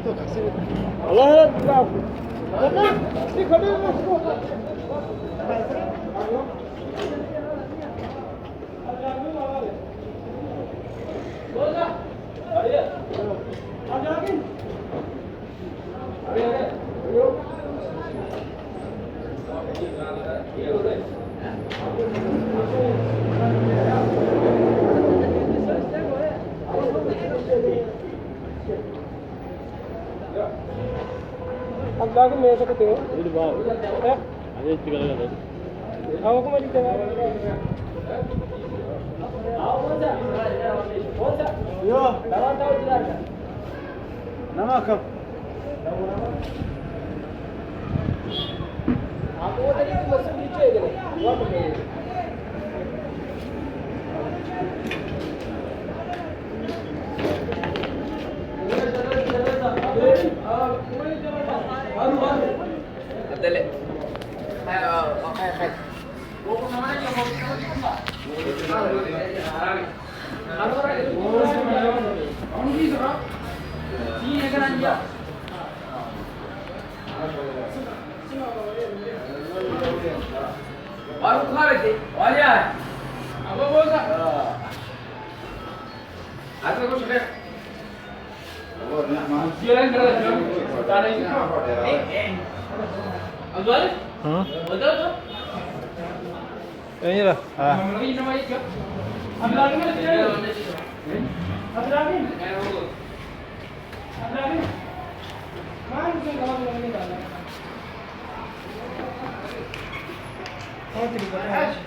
Allah Allah. Ini kau ni masuk. Agak मैं सकते हो ये बात है अरे टिकल का आओ को मत करो आओ कौन सा यो दवा दो इधर नमक आप वो तरीके से मस्त नीचे है व्हाट में Adele. Hai. Wo ko naman yung mo ko. और खा लेते और यार अब बोल सा आज कुछ है वो ना ये रंग कर बता नहीं Agora? Betul tu? Ini lah. Ini nama itu. Apa lagi mana dia? Apa lagi? Apa lagi? Mana tu kalau lagi dah? Kau tidak boleh.